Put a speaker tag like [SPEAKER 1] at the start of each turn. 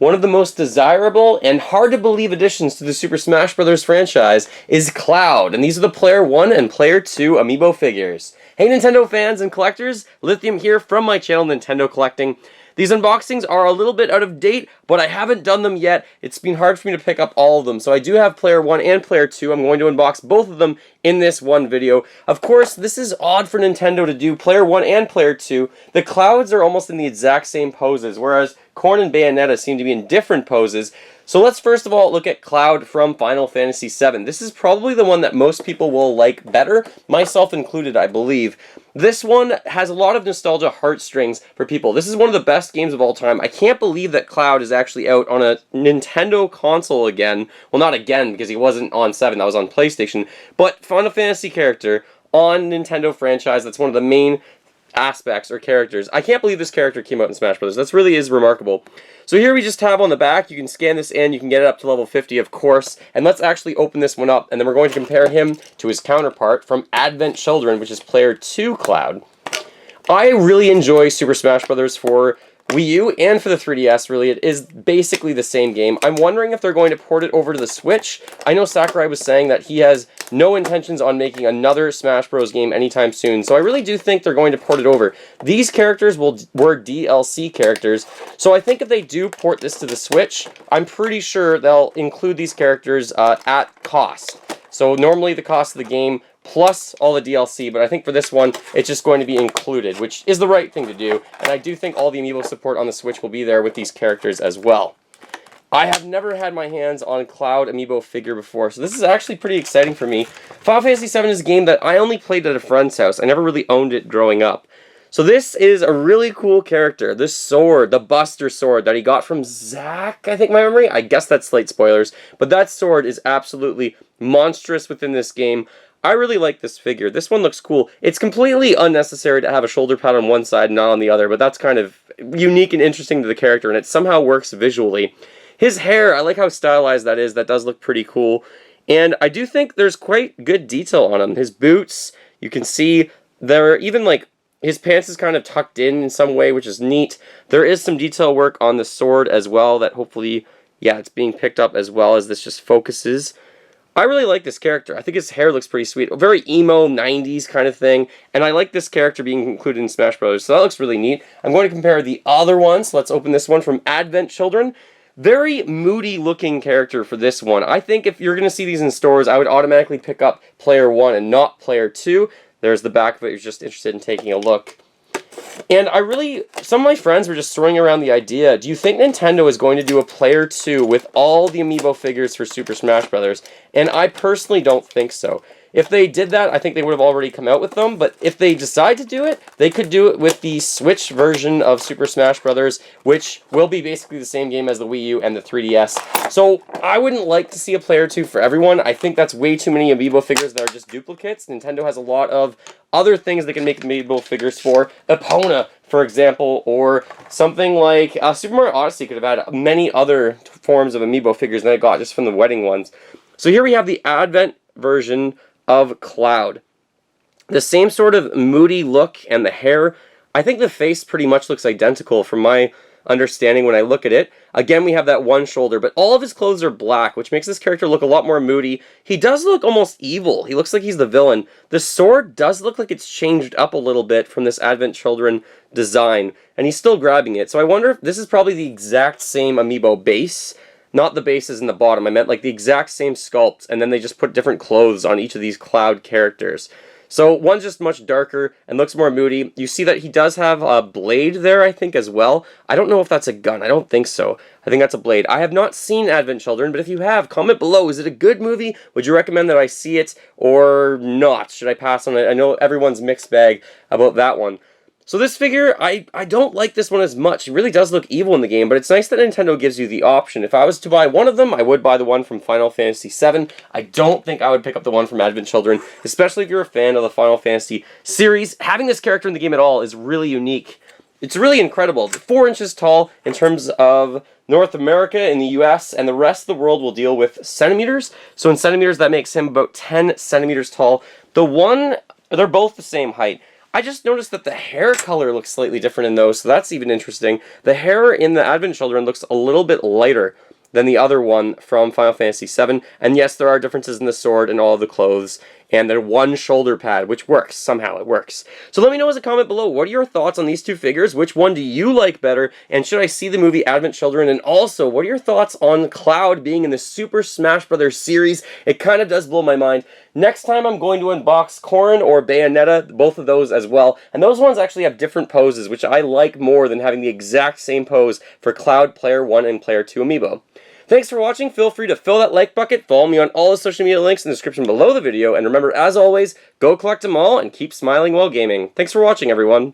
[SPEAKER 1] one of the most desirable and hard-to-believe additions to the Super Smash Bros. Franchise is Cloud, and these are the Player 1 and Player 2 Amiibo figures. Hey Nintendo fans and collectors, Lithium here from my channel Nintendo Collecting. These unboxings are a little bit out of date, but I haven't done them yet. It's been hard for me to pick up all of them, so I do have Player 1 and Player 2. I'm going to unbox both of them in this one video. Of course, this is odd for Nintendo to do Player 1 and Player 2. The Clouds are almost in the exact same poses, whereas Corn and Bayonetta seem to be in different poses. So let's first of all look at Cloud from Final Fantasy VII. This is probably the one that most people will like better, myself included, I believe. This one has a lot of nostalgia heartstrings for people. This is one of the best games of all time. I can't believe that Cloud is actually out on a Nintendo console again. Well, not again, because he wasn't on 7, that was on PlayStation. But Final Fantasy character on Nintendo franchise, that's one of the main aspects or characters. I can't believe this character came out in Smash Bros. That really is remarkable. So here we just have on the back, you can scan this in, you can get it up to level 50 of course, and let's actually open this one up, and then we're going to compare him to his counterpart from Advent Children, which is Player 2 Cloud. I really enjoy Super Smash Bros. For Wii U and for the 3DS, really. It is basically the same game. I'm wondering if they're going to port it over to the Switch. I know Sakurai was saying that he has no intentions on making another Smash Bros. Game anytime soon, so I really do think they're going to port it over. These characters were DLC characters, so I think if they do port this to the Switch, I'm pretty sure they'll include these characters at cost. So normally the cost of the game plus all the DLC, but I think for this one, it's just going to be included, which is the right thing to do, and I do think all the Amiibo support on the Switch will be there with these characters as well. I have never had my hands on Cloud Amiibo figure before, so this is actually pretty exciting for me. Final Fantasy VII is a game that I only played at a friend's house. I never really owned it growing up. So this is a really cool character. This sword, the Buster Sword that he got from Zack, I think my memory. I guess that's slight spoilers, but that sword is absolutely monstrous within this game. I really like this figure. This one looks cool. It's completely unnecessary to have a shoulder pad on one side and not on the other, but that's kind of unique and interesting to the character, and it somehow works visually. His hair, I like how stylized that is. That does look pretty cool. And I do think there's quite good detail on him. His boots, you can see, they're even like, his pants is kind of tucked in some way, which is neat. There is some detail work on the sword as well that hopefully, yeah, it's being picked up as well as this just focuses. I really like this character. I think his hair looks pretty sweet. A very emo, 90s kind of thing. And I like this character being included in Smash Bros. So that looks really neat. I'm going to compare the other ones. Let's open this one from Advent Children. Very moody looking character for this one. I think if you're going to see these in stores, I would automatically pick up Player 1 and not Player 2. There's the back of it. You're just interested in taking a look. And some of my friends were just throwing around the idea, do you think Nintendo is going to do a Player 2 with all the Amiibo figures for Super Smash Bros.? And I personally don't think so. If they did that, I think they would have already come out with them, but if they decide to do it, they could do it with the Switch version of Super Smash Bros., which will be basically the same game as the Wii U and the 3DS. So I wouldn't like to see a Player 2 for everyone. I think that's way too many Amiibo figures that are just duplicates. Nintendo has a lot of other things they can make Amiibo figures for. Epona, for example, or something like Super Mario Odyssey could have had many other forms of Amiibo figures than I got just from the wedding ones. So here we have the Advent version of Cloud. The same sort of moody look and the hair. I think the face pretty much looks identical from my understanding when I look at it. Again, we have that one shoulder, but all of his clothes are black, which makes this character look a lot more moody. He does look almost evil. He looks like he's the villain. The sword does look like it's changed up a little bit from this Advent Children design, and he's still grabbing it. So I wonder if this is probably the exact same Amiibo base. Not the bases in the bottom. I meant like the exact same sculpt, and then they just put different clothes on each of these Cloud characters. So one's just much darker and looks more moody. You see that he does have a blade there, I think, as well. I don't know if that's a gun. I don't think so. I think that's a blade. I have not seen Advent Children, but if you have, comment below. Is it a good movie? Would you recommend that I see it or not? Should I pass on it? I know everyone's mixed bag about that one. So this figure, I don't like this one as much. It really does look evil in the game, but it's nice that Nintendo gives you the option. If I was to buy one of them, I would buy the one from Final Fantasy VII. I don't think I would pick up the one from Advent Children, especially if you're a fan of the Final Fantasy series. Having this character in the game at all is really unique. It's really incredible. 4 inches tall in terms of North America in the US, and the rest of the world will deal with centimeters. So in centimeters, that makes him about 10 centimeters tall. They're both the same height. I just noticed that the hair color looks slightly different in those, so that's even interesting. The hair in the Advent Children looks a little bit lighter than the other one from Final Fantasy VII. And yes, there are differences in the sword and all of the clothes, and then one shoulder pad, which works. Somehow it works. So let me know as a comment below, what are your thoughts on these two figures? Which one do you like better? And should I see the movie Advent Children? And also, what are your thoughts on Cloud being in the Super Smash Bros. Series? It kind of does blow my mind. Next time I'm going to unbox Corrin or Bayonetta, both of those as well. And those ones actually have different poses, which I like more than having the exact same pose for Cloud Player 1 and Player 2 Amiibo. Thanks for watching. Feel free to fill that like bucket. Follow me on all the social media links in the description below the video. And remember, as always, go collect them all and keep smiling while gaming. Thanks for watching, everyone.